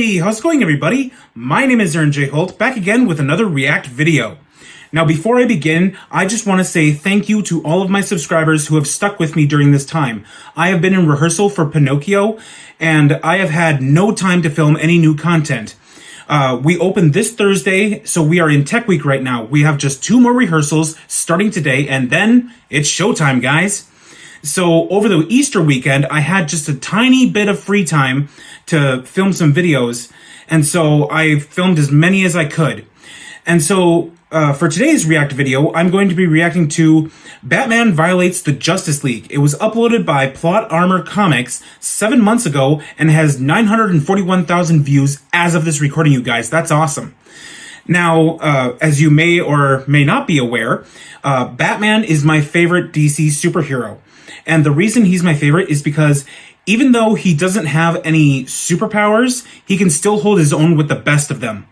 Hey, how's it going, everybody? My name is Aaron J. Holt, back again with another React video. Now, before I begin, I just want to say thank you to all of my subscribers who have stuck with me during this time. I have been in rehearsal for Pinocchio, and I have had no time to film any new content. We opened this Thursday, so we are in Tech Week right now. We have just 2 more rehearsals starting today, and then it's showtime, guys. So over the Easter weekend, I had just a tiny bit of free time to film some videos, and so I filmed as many as I could. And so for today's React video, I'm going to be reacting to Batman Violates the Justice League. It was uploaded by Plot Armor Comics 7 months ago and has 941,000 views as of this recording, you guys. That's awesome. Now, as you may or may not be aware, Batman is my favorite DC superhero. And the reason he's my favorite is because even though he doesn't have any superpowers, he can still hold his own with the best of them.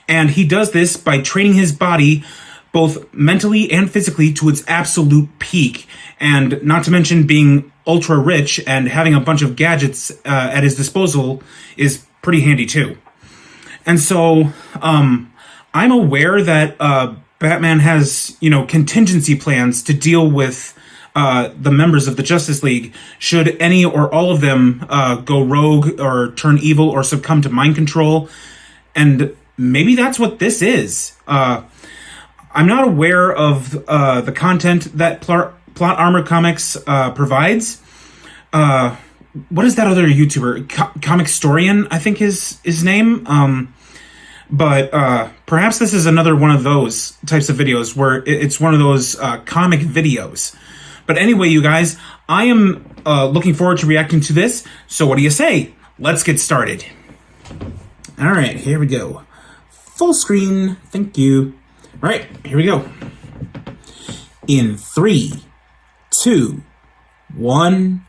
And he does this by training his body both mentally and physically to its absolute peak. And not to mention being ultra rich and having a bunch of gadgets at his disposal is pretty handy too. And so I'm aware that Batman has, contingency plans to deal with the members of the Justice League should any or all of them go rogue or turn evil or succumb to mind control. And maybe that's what this is. I'm not aware of the content that Plot Armor Comics provides. What is that other YouTuber? Comic Storian, I think is his name. But perhaps this is another one of those types of videos where it's one of those comic videos. But anyway, you guys, I am looking forward to reacting to this. So what do you say? Let's get started. All right, here we go. Full screen. Thank you. All right, here we go. In 3, 2, 1...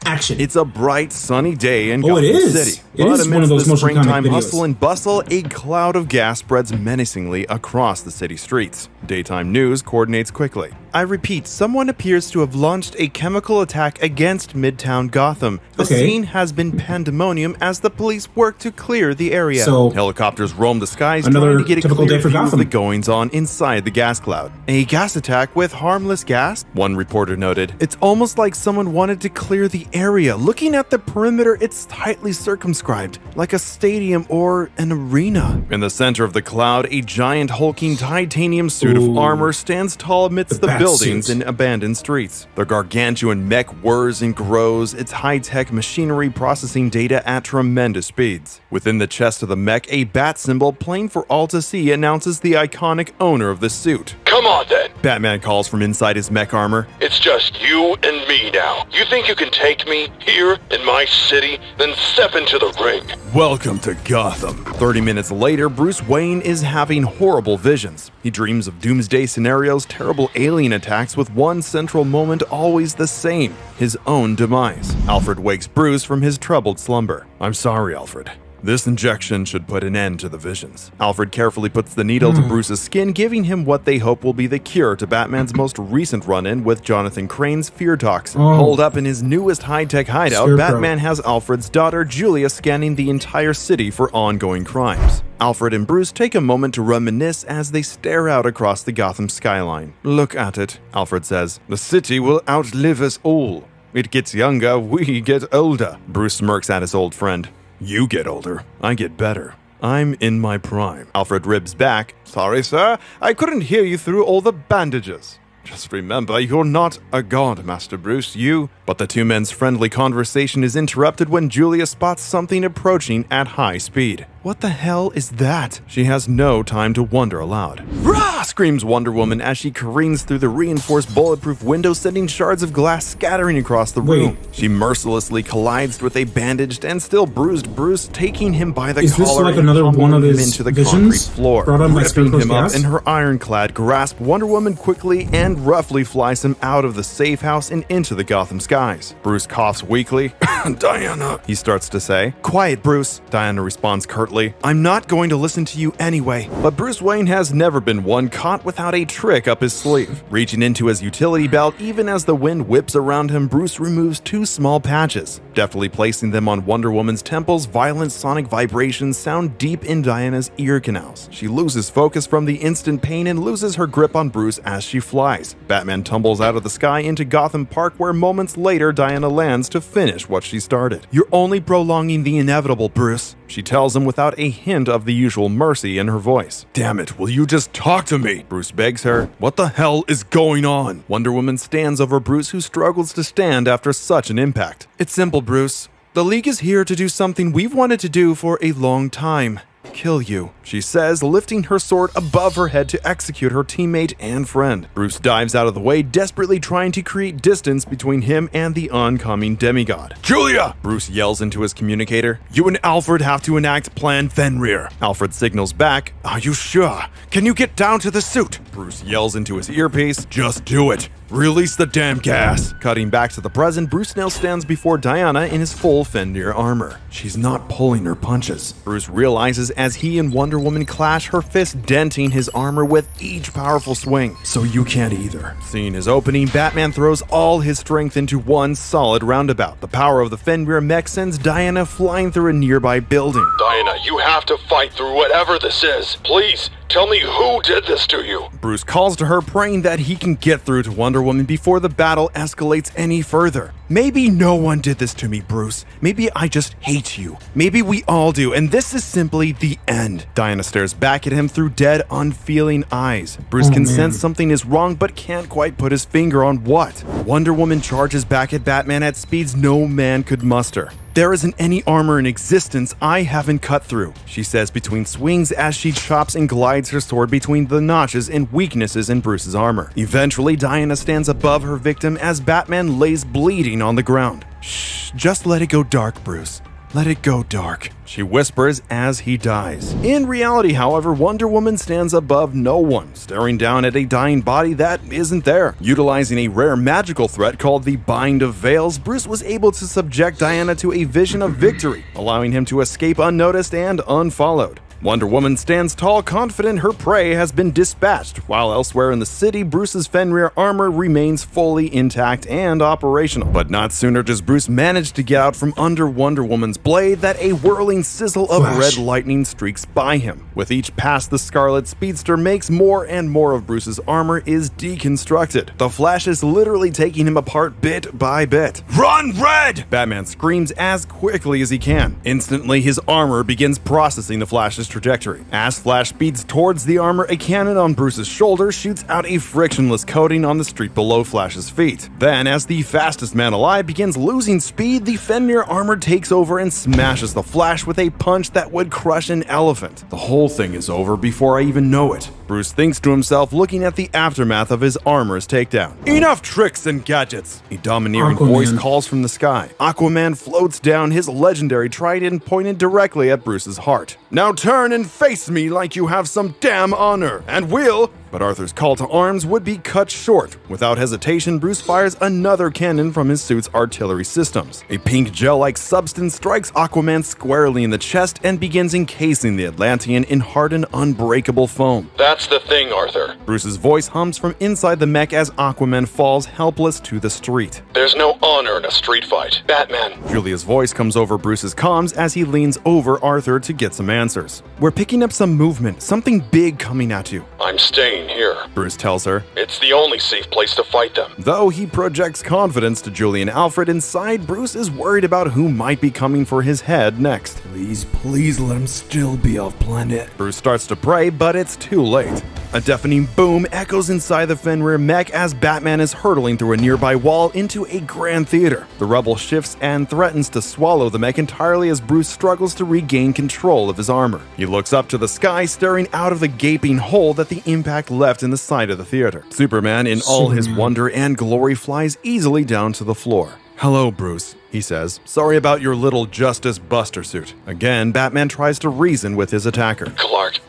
action. It's a bright, sunny day in Gotham City. It is one of those the motion comic springtime videos. hustle and bustle, a cloud of gas spreads menacingly across the city streets. Daytime news coordinates quickly. I repeat, someone appears to have launched a chemical attack against Midtown Gotham. The scene has been pandemonium as the police work to clear the area. So, helicopters roam the skies another trying to get a typical clear day for view of Gotham. the goings-on inside the gas cloud. A gas attack with harmless gas? One reporter noted. It's almost like someone wanted to clear the area. Looking at the perimeter, it's tightly circumscribed, like a stadium or an arena. In the center of the cloud, a giant hulking titanium suit of armor stands tall amidst the buildings and abandoned streets. The gargantuan mech whirs and grows, its high-tech machinery processing data at tremendous speeds. Within the chest of the mech, a bat symbol, plain for all to see, announces the iconic owner of the suit. Come on then. Batman calls from inside his mech armor. It's just you and me now. You think you can take me here in my city? Then step into the ring. Welcome to Gotham. 30 minutes later, Bruce Wayne is having horrible visions. He dreams of doomsday scenarios, terrible alien attacks, with one central moment always the same: his own demise. Alfred wakes Bruce from his troubled slumber. I'm sorry, Alfred. This injection should put an end to the visions. Alfred carefully puts the needle to Bruce's skin, giving him what they hope will be the cure to Batman's most recent run-in with Jonathan Crane's fear toxin. Holed up in his newest high-tech hideout, Batman has Alfred's daughter Julia scanning the entire city for ongoing crimes. Alfred and Bruce take a moment to reminisce as they stare out across the Gotham skyline. Look at it, Alfred says. The city will outlive us all. It gets younger, we get older. Bruce smirks at his old friend. You get older, I get better. I'm in my prime. Alfred ribs back. Sorry, sir, I couldn't hear you through all the bandages. Just remember, you're not a god, Master Bruce, you... But the two men's friendly conversation is interrupted when Julia spots something approaching at high speed. What the hell is that? She has no time to wonder aloud. Rah! Screams Wonder Woman as she careens through the reinforced bulletproof window, sending shards of glass scattering across the room. She mercilessly collides with a bandaged and still bruised Bruce, taking him by the collar this like and another one of him his into the visions concrete floor. brought on by Ripping him up gas? in her ironclad grasp, Wonder Woman quickly and roughly flies him out of the safe house and into the Gotham skies. Bruce coughs weakly. Diana, he starts to say. Quiet, Bruce, Diana responds curtly. shortly. "I'm not going to listen to you anyway." But Bruce Wayne has never been one caught without a trick up his sleeve. Reaching into his utility belt, even as the wind whips around him, Bruce removes two small patches. Deftly placing them on Wonder Woman's temples, violent sonic vibrations sound deep in Diana's ear canals. She loses focus from the instant pain and loses her grip on Bruce as she flies. Batman tumbles out of the sky into Gotham Park, where moments later Diana lands to finish what she started. "You're only prolonging the inevitable, Bruce," she tells him without a hint of the usual mercy in her voice. "Damn it, will you just talk to me?" Bruce begs her. "What the hell is going on?" Wonder Woman stands over Bruce, who struggles to stand after such an impact. "It's simple, Bruce. The League is here to do something we've wanted to do for a long time. Kill you," she says, lifting her sword above her head to execute her teammate and friend. Bruce dives out of the way, desperately trying to create distance between him and the oncoming demigod. "Julia!" Bruce yells into his communicator. "You and Alfred have to enact Plan Fenrir." Alfred signals back. "Are you sure? Can you get down to the suit?" Bruce yells into his earpiece. "Just do it. Release the damn gas." Cutting back to the present, Bruce now stands before Diana in his full Fenrir armor. She's not pulling her punches. Bruce realizes as he and Wonder Woman clash, her fist denting his armor with each powerful swing. "So you can't either." Seeing his opening, Batman throws all his strength into one solid roundabout. The power of the Fenrir mech sends Diana flying through a nearby building. Diana, you have to fight through whatever this is. Please, tell me who did this to you." Bruce calls to her, praying that he can get through to Wonder Woman before the battle escalates any further. "Maybe no one did this to me, Bruce. Maybe I just hate you. Maybe we all do, and this is simply the end." Diana stares back at him through dead, unfeeling eyes. Bruce can sense something is wrong, but can't quite put his finger on what. Wonder Woman charges back at Batman at speeds no man could muster. "There isn't any armor in existence I haven't cut through," she says between swings as she chops and glides her sword between the notches and weaknesses in Bruce's armor. Eventually, Diana stands above her victim as Batman lays bleeding on the ground. "Shh, just let it go dark, Bruce. Let it go dark," she whispers as he dies. In reality, however, Wonder Woman stands above no one, staring down at a dying body that isn't there. Utilizing a rare magical threat called the Bind of Veils, Bruce was able to subject Diana to a vision of victory, allowing him to escape unnoticed and unfollowed. Wonder Woman stands tall, confident her prey has been dispatched, while elsewhere in the city, Bruce's Fenrir armor remains fully intact and operational. But not sooner does Bruce manage to get out from under Wonder Woman's blade that a whirling sizzle of red lightning streaks by him. With each pass, the Scarlet Speedster makes more and more of Bruce's armor is deconstructed. The Flash is literally taking him apart bit by bit. "Run, Red!" Batman screams as quickly as he can. Instantly, his armor begins processing the Flash's trajectory. As Flash speeds towards the armor, a cannon on Bruce's shoulder shoots out a frictionless coating on the street below Flash's feet. Then, as the fastest man alive begins losing speed, the Fenrir armor takes over and smashes the Flash with a punch that would crush an elephant. The whole thing is over before I even know it, Bruce thinks to himself, looking at the aftermath of his armor's takedown. "Enough tricks and gadgets!" A domineering voice calls from the sky. Aquaman floats down, his legendary trident pointed directly at Bruce's heart. "Now turn and face me like you have some damn honor, and we'll..." But Arthur's call to arms would be cut short. Without hesitation, Bruce fires another cannon from his suit's artillery systems. A pink gel-like substance strikes Aquaman squarely in the chest and begins encasing the Atlantean in hardened, unbreakable foam. "That's the thing, Arthur." Bruce's voice hums from inside the mech as Aquaman falls helpless to the street. "There's no honor in a street fight. Batman." Julia's voice comes over Bruce's comms as he leans over Arthur to get some answers. "We're picking up some movement, something big coming at you," "I'm staying here," Bruce tells her. "It's the only safe place to fight them." Though he projects confidence to Julie and Alfred, inside Bruce is worried about who might be coming for his head next. Please let him still be off planet." Bruce starts to pray, but it's too late. A deafening boom echoes inside the Fenrir mech as Batman is hurtling through a nearby wall into a grand theater. The rubble shifts and threatens to swallow the mech entirely as Bruce struggles to regain control of his armor. He looks up to the sky, staring out of the gaping hole that the impact left in the side of the theater. Superman, in all his wonder and glory, flies easily down to the floor. "Hello, Bruce," he says. "Sorry about your little Justice Buster suit." Again, Batman tries to reason with his attacker. "Clark,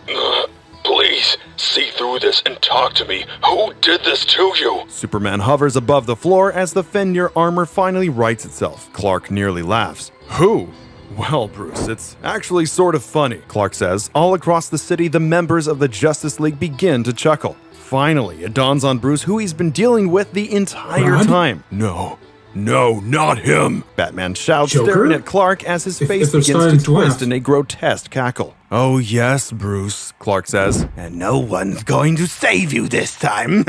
please, see through this and talk to me. Who did this to you?" Superman hovers above the floor as the Fenrir armor finally rights itself. Clark nearly laughs. "Who? Well, Bruce, it's actually sort of funny, Clark says. All across the city, the members of the Justice League begin to chuckle. Finally, it dawns on Bruce who he's been dealing with the entire time. No, not him, Batman shouts, Joker? staring at Clark as his face they're begins starting to to twist laugh. in a grotesque cackle. Oh yes, Bruce, Clark says. And no one's going to save you this time.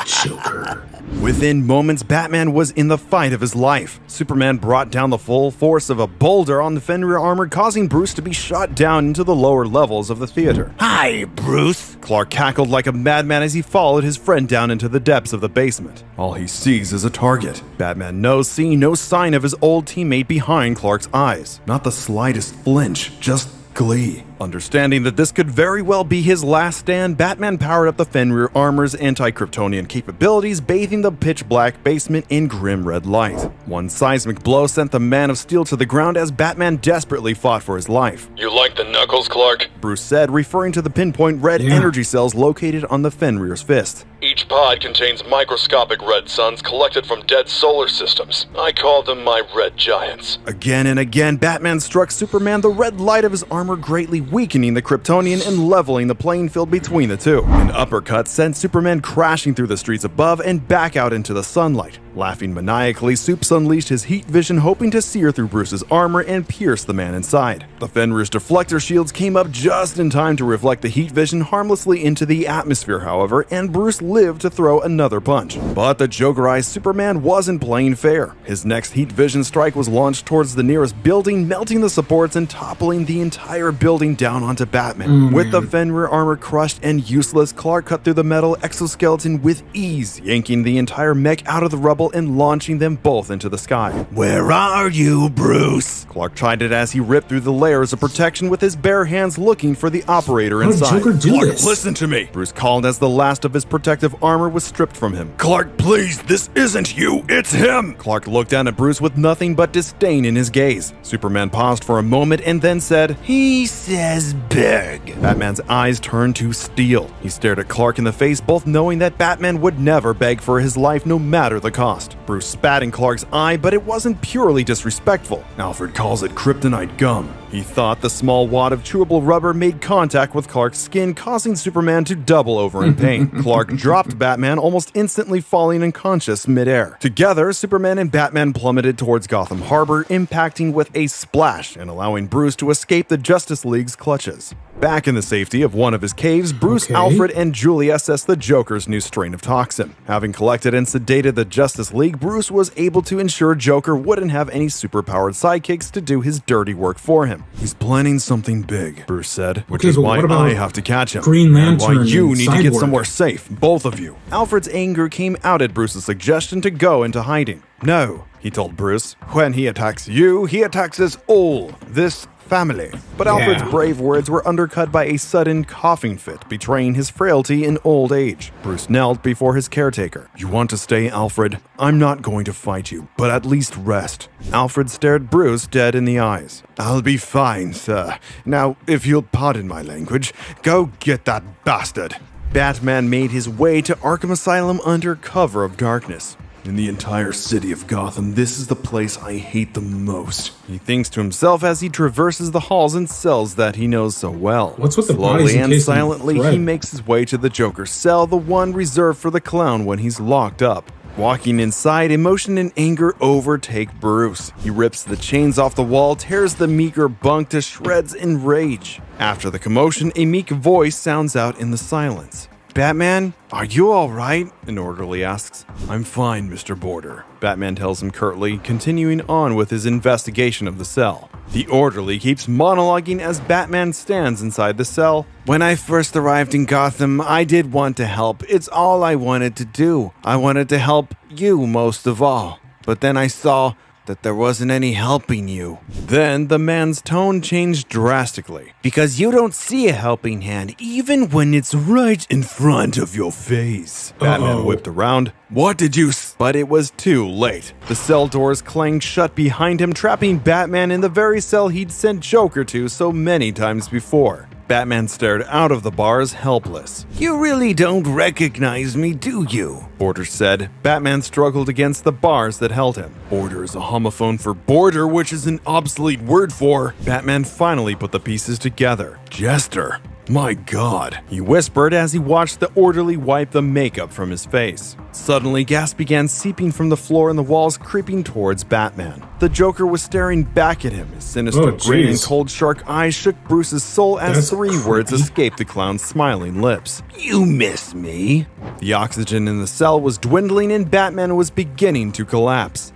Joker. Within moments, Batman was in the fight of his life. Superman brought down the full force of a boulder on the Fenrir armor, causing Bruce to be shot down into the lower levels of the theater. Hi, Bruce! Clark cackled like a madman as he followed his friend down into the depths of the basement. All he sees is a target. Batman knows, seeing no sign of his old teammate behind Clark's eyes. Not the slightest flinch, just glee. Understanding that this could very well be his last stand, Batman powered up the Fenrir armor's anti-Kryptonian capabilities, bathing the pitch-black basement in grim red light. One seismic blow sent the Man of Steel to the ground as Batman desperately fought for his life. You like the knuckles, Clark? Bruce said, referring to the pinpoint red energy cells located on the Fenrir's fist. Each pod contains microscopic red suns collected from dead solar systems. I call them my red giants. Again and again, Batman struck Superman, the red light of his armor greatly weakening the Kryptonian and leveling the playing field between the two. An uppercut sent Superman crashing through the streets above and back out into the sunlight. Laughing maniacally, Supes unleashed his heat vision, hoping to sear through Bruce's armor and pierce the man inside. The Fenrir's deflector shields came up just in time to reflect the heat vision harmlessly into the atmosphere, however, and Bruce lived to throw another punch. But the Joker-ized Superman wasn't playing fair. His next heat vision strike was launched towards the nearest building, melting the supports and toppling the entire building down onto Batman. With the Fenrir armor crushed and useless, Clark cut through the metal exoskeleton with ease, yanking the entire mech out of the rubble and launching them both into the sky. Where are you, Bruce? Clark chided as he ripped through the layers of protection with his bare hands, looking for the operator How did inside. Joker do Clark, this? listen to me, Bruce called as the last of his protective armor was stripped from him. Clark, please, this isn't you, it's him! Clark looked down at Bruce with nothing but disdain in his gaze. Superman paused for a moment and then said, "He says beg." Batman's eyes turned to steel. He stared at Clark in the face, both knowing that Batman would never beg for his life no matter the cost. Bruce spat in Clark's eye, but it wasn't purely disrespectful. Alfred calls it kryptonite gum. He thought the small wad of chewable rubber made contact with Clark's skin, causing Superman to double over in pain. Clark dropped Batman, almost instantly falling unconscious midair. Together, Superman and Batman plummeted towards Gotham Harbor, impacting with a splash and allowing Bruce to escape the Justice League's clutches. Back in the safety of one of his caves, Bruce, Alfred, and Julie assessed the Joker's new strain of toxin. Having collected and sedated the Justice League, Bruce was able to ensure Joker wouldn't have any superpowered sidekicks to do his dirty work for him. He's planning something big, Bruce said, which is why I have to catch him. Green And why Lantern you and need to get Cyborg? somewhere safe, both of you. Alfred's anger came out at Bruce's suggestion to go into hiding. No, he told Bruce. When he attacks you, he attacks us all. This family. But Alfred's brave words were undercut by a sudden coughing fit, betraying his frailty in old age. Bruce knelt before his caretaker. You want to stay, Alfred? I'm not going to fight you, but at least rest. Alfred stared Bruce dead in the eyes. I'll be fine, sir. Now, if you'll pardon my language, go get that bastard. Batman made his way to Arkham Asylum under cover of darkness. In the entire city of Gotham, this is the place I hate the most. He thinks to himself as he traverses the halls and cells that he knows so well. What's with the bodies Slowly and encased in silently, thread? he makes his way to the Joker's cell, the one reserved for the clown when he's locked up. Walking inside, emotion and anger overtake Bruce. He rips the chains off the wall, tears the meager bunk to shreds in rage. After the commotion, a meek voice sounds out in the silence. Batman, are you all right? An orderly asks. I'm fine, Mr. Border, Batman tells him curtly, continuing on with his investigation of the cell. The orderly keeps monologuing as Batman stands inside the cell. When I first arrived in Gotham, I did want to help. It's all I wanted to do. I wanted to help you most of all. But then I saw that there wasn't any helping you. Then the man's tone changed drastically. Because you don't see a helping hand, even when it's right in front of your face. Batman whipped around. What did you But it was too late. The cell doors clanged shut behind him, trapping Batman in the very cell he'd sent Joker to so many times before. Batman stared out of the bars, helpless. You really don't recognize me, do you? Border said. Batman struggled against the bars that held him. Border is a homophone for border, which is an obsolete word for... Batman finally put the pieces together. Jester. My God, he whispered as he watched the orderly wipe the makeup from his face. Suddenly, gas began seeping from the floor and the walls, creeping towards Batman. The Joker was staring back at him. His sinister grin and cold shark eyes shook Bruce's soul as three words escaped the clown's smiling lips. You miss me? The oxygen in the cell was dwindling and Batman was beginning to collapse.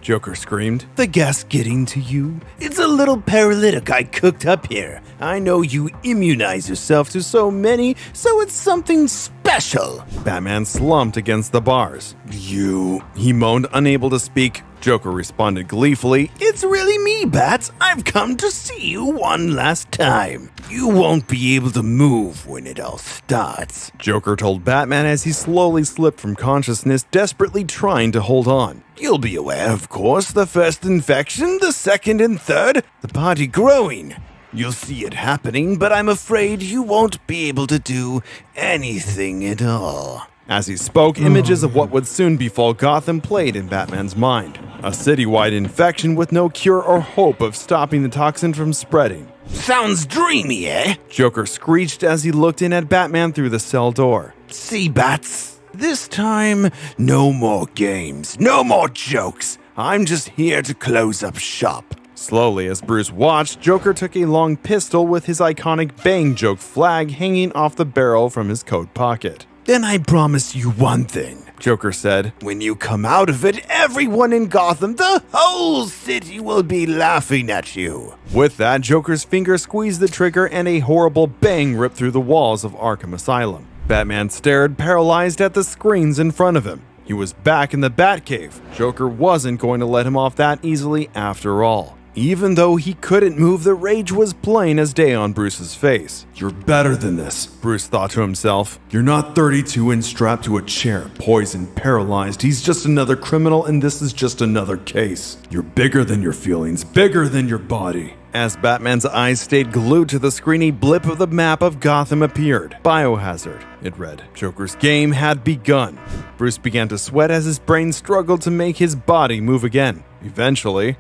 Joker screamed. The gas getting to you? It's a little paralytic I cooked up here. I know you immunize yourself to so many, so it's something special. Batman slumped against the bars. You, he moaned, unable to speak. Joker responded gleefully. It's really me, Bats. I've come to see you one last time. You won't be able to move when it all starts, Joker told Batman as he slowly slipped from consciousness, desperately trying to hold on. You'll be aware, of course, the first infection, the second and third, the party growing. You'll see it happening, but I'm afraid you won't be able to do anything at all. As he spoke, images of what would soon befall Gotham played in Batman's mind. A citywide infection with no cure or hope of stopping the toxin from spreading. Sounds dreamy, eh? Joker screeched as he looked in at Batman through the cell door. See, Bats? This time, no more games, no more jokes. I'm just here to close up shop. Slowly, as Bruce watched, Joker took a long pistol with his iconic Bang Joke flag hanging off the barrel from his coat pocket. Then I promise you one thing, Joker said. When you come out of it, everyone in Gotham, the whole city will be laughing at you. With that, Joker's finger squeezed the trigger and a horrible bang ripped through the walls of Arkham Asylum. Batman stared, paralyzed at the screens in front of him. He was back in the Batcave. Joker wasn't going to let him off that easily after all. Even though he couldn't move, the rage was plain as day on Bruce's face. You're better than this, Bruce thought to himself. You're not 32 and strapped to a chair, poisoned, paralyzed. He's just another criminal and this is just another case. You're bigger than your feelings, bigger than your body. As Batman's eyes stayed glued to the screen, a blip of the map of Gotham appeared. Biohazard, it read. Joker's game had begun. Bruce began to sweat as his brain struggled to make his body move again. Eventually,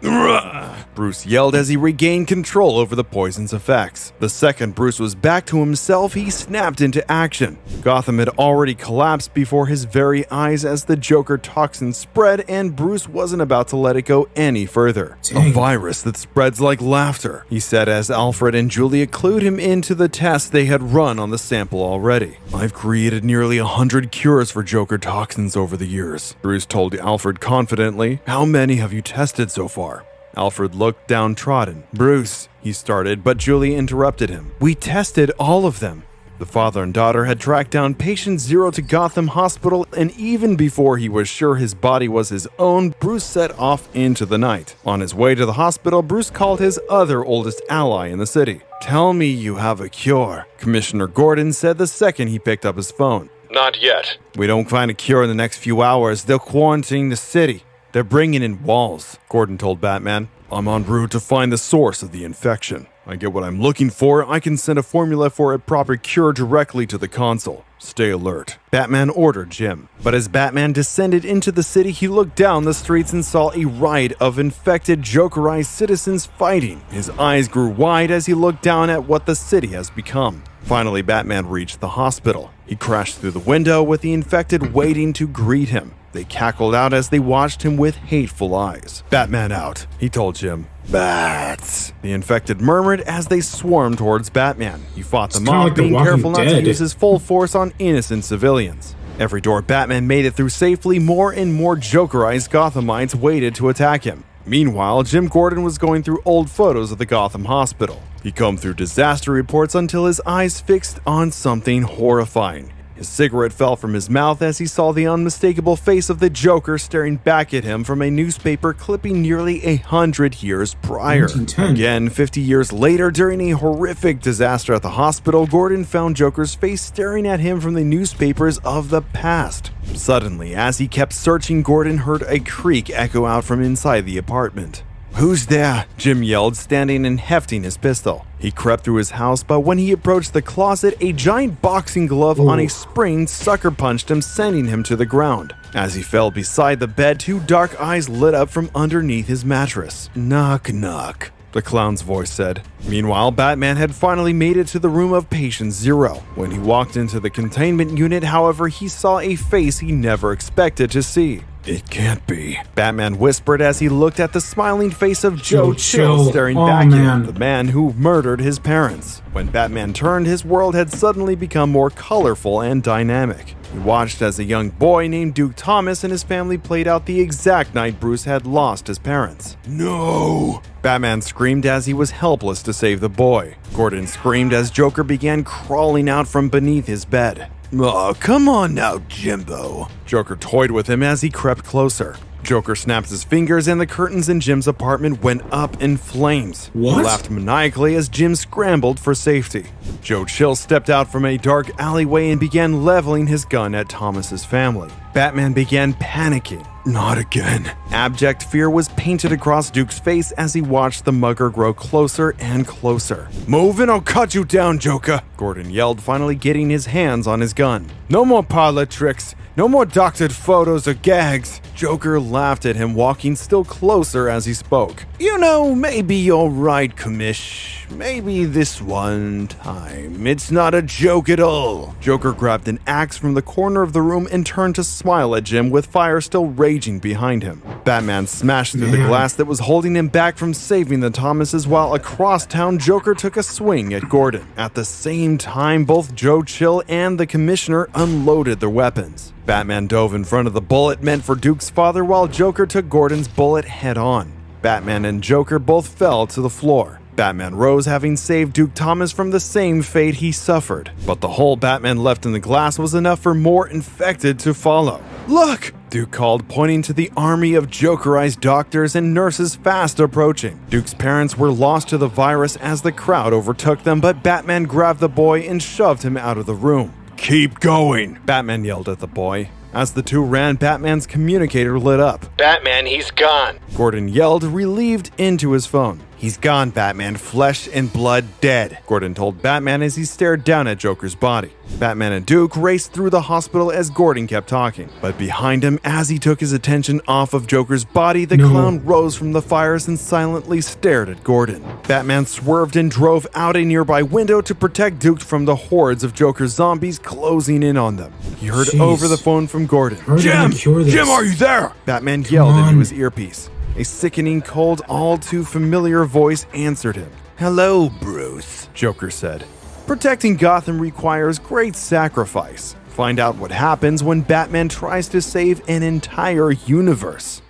Bruce yelled as he regained control over the poison's effects. The second Bruce was back to himself, he snapped into action. Gotham had already collapsed before his very eyes as the Joker toxin spread, and Bruce wasn't about to let it go any further. A virus that spreads like laughter, he said as Alfred and Julia clued him into the test they had run on the sample already. I've created nearly 100 cures for Joker toxins over the years, Bruce told Alfred confidently. How many have you tested so far? Alfred looked downtrodden. Bruce, he started, but Julie interrupted him. We tested all of them. The father and daughter had tracked down patient zero to Gotham Hospital, and even before he was sure his body was his own, Bruce set off into the night. On his way to the hospital, Bruce called his other oldest ally in the city. Tell me you have a cure, Commissioner Gordon said the second he picked up his phone. Not yet. We don't find a cure in the next few hours, they'll quarantine the city. They're bringing in walls, Gordon told Batman. I'm en route to find the source of the infection. I get what I'm looking for, I can send a formula for a proper cure directly to the console. Stay alert, Batman ordered Jim. But as Batman descended into the city, he looked down the streets and saw a riot of infected, Jokerized citizens fighting. His eyes grew wide as he looked down at what the city has become. Finally, Batman reached the hospital. He crashed through the window with the infected waiting to greet him. They cackled out as they watched him with hateful eyes. Batman out, he told Jim. Bats, the infected murmured as they swarmed towards Batman. He fought them off, being careful not to use his full force on innocent civilians. Every door Batman made it through safely, more and more Jokerized Gothamites waited to attack him. Meanwhile, Jim Gordon was going through old photos of the Gotham Hospital. He combed through disaster reports until his eyes fixed on something horrifying. His cigarette fell from his mouth as he saw the unmistakable face of the Joker staring back at him from a newspaper clipping nearly 100 years prior. Again, 50 years later, during a horrific disaster at the hospital, Gordon found Joker's face staring at him from the newspapers of the past. Suddenly, as he kept searching, Gordon heard a creak echo out from inside the apartment. Who's there? Jim yelled, standing and hefting his pistol. He crept through his house, but when he approached the closet, a giant boxing glove on a spring sucker punched him, sending him to the ground. As he fell beside the bed, two dark eyes lit up from underneath his mattress. Knock, knock, the clown's voice said. Meanwhile, Batman had finally made it to the room of Patient Zero. When he walked into the containment unit, however, he saw a face he never expected to see. It can't be, Batman whispered as he looked at the smiling face of Joe Chill Chill. staring Oh, back at man. him, the man who murdered his parents. When Batman turned, his world had suddenly become more colorful and dynamic. He watched as a young boy named Duke Thomas and his family played out the exact night Bruce had lost his parents. No! Batman screamed as he was helpless to save the boy. Gordon screamed as Joker began crawling out from beneath his bed. Oh, come on now, Jimbo. Joker toyed with him as he crept closer. Joker snapped his fingers and the curtains in Jim's apartment went up in flames. What? He laughed maniacally as Jim scrambled for safety. Joe Chill stepped out from a dark alleyway and began leveling his gun at Thomas's family. Batman began panicking. Not again. Abject fear was painted across Duke's face as he watched the mugger grow closer and closer. Move and I'll cut you down, Joker. Gordon yelled, finally getting his hands on his gun. No more parlor tricks. No more doctored photos or gags. Joker laughed at him, walking still closer as he spoke. You know, maybe you're right, Commish. Maybe this one time. It's not a joke at all. Joker grabbed an axe from the corner of the room and turned to smile at Jim with fire still raging behind him. Batman smashed through the glass that was holding him back from saving the Thomases while across town Joker took a swing at Gordon. At the same time, both Joe Chill and the Commissioner unloaded their weapons. Batman dove in front of the bullet meant for Duke's father while Joker took Gordon's bullet head on. Batman and Joker both fell to the floor. Batman rose, having saved Duke Thomas from the same fate he suffered. But the hole Batman left in the glass was enough for more infected to follow. Look! Duke called, pointing to the army of Jokerized doctors and nurses fast approaching. Duke's parents were lost to the virus as the crowd overtook them, but Batman grabbed the boy and shoved him out of the room. Keep going! Batman yelled at the boy. As the two ran, Batman's communicator lit up. Batman, he's gone. Gordon yelled, relieved, into his phone. He's gone, Batman. Flesh and blood dead. Gordon told Batman as he stared down at Joker's body. Batman and Duke raced through the hospital as Gordon kept talking. But behind him, as he took his attention off of Joker's body, the clown rose from the fires and silently stared at Gordon. Batman swerved and drove out a nearby window to protect Duke from the hordes of Joker's zombies closing in on them. He heard over the phone from Gordon. Jim! Jim, are you there? Batman yelled into his earpiece. A sickening, cold, all too familiar voice answered him. Hello, Bruce, Joker said. Protecting Gotham requires great sacrifice. Find out what happens when Batman tries to save an entire universe.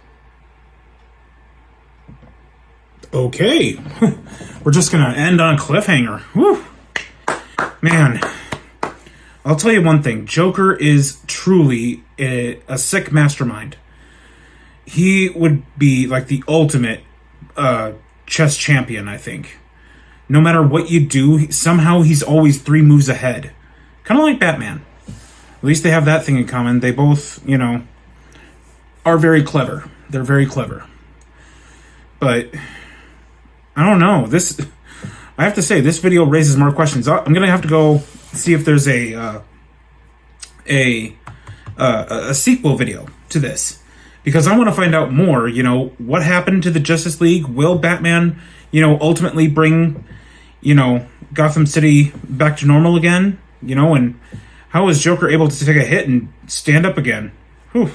Okay. We're just gonna end on a cliffhanger. Whew. Man, I'll tell you one thing. Joker is truly a sick mastermind. He would be like the ultimate chess champion, I think. No matter what you do, somehow he's always 3 moves ahead. Kind of like Batman. At least they have that thing in common. They both, are very clever. They're very clever. But I don't know. I have to say, this video raises more questions. I'm gonna have to go see if there's a sequel video to this, because I want to find out more. What happened to the Justice League? Will Batman, ultimately bring, Gotham City back to normal again? And how is Joker able to take a hit and stand up again? Whew.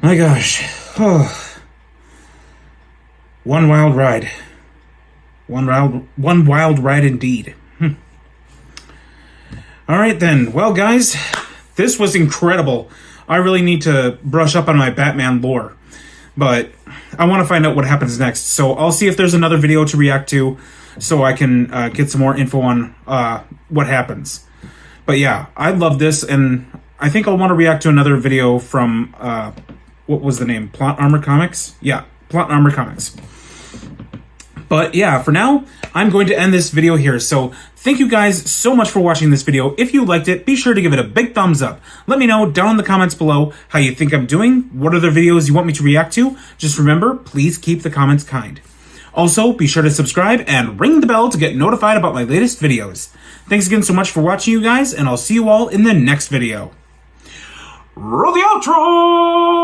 My gosh. Oh. One wild ride. One wild ride indeed. All right then. Well, guys, this was incredible. I really need to brush up on my Batman lore, but I want to find out what happens next. So I'll see if there's another video to react to, so I can get some more info on what happens. But yeah, I love this, and I think I'll want to react to another video from what was the name? Plot Armor Comics? Yeah, Plot Armor Comics. But yeah, for now, I'm going to end this video here. So thank you guys so much for watching this video. If you liked it, be sure to give it a big thumbs up. Let me know down in the comments below how you think I'm doing, what other videos you want me to react to. Just remember, please keep the comments kind. Also, be sure to subscribe and ring the bell to get notified about my latest videos. Thanks again so much for watching, you guys, and I'll see you all in the next video. Roll the outro!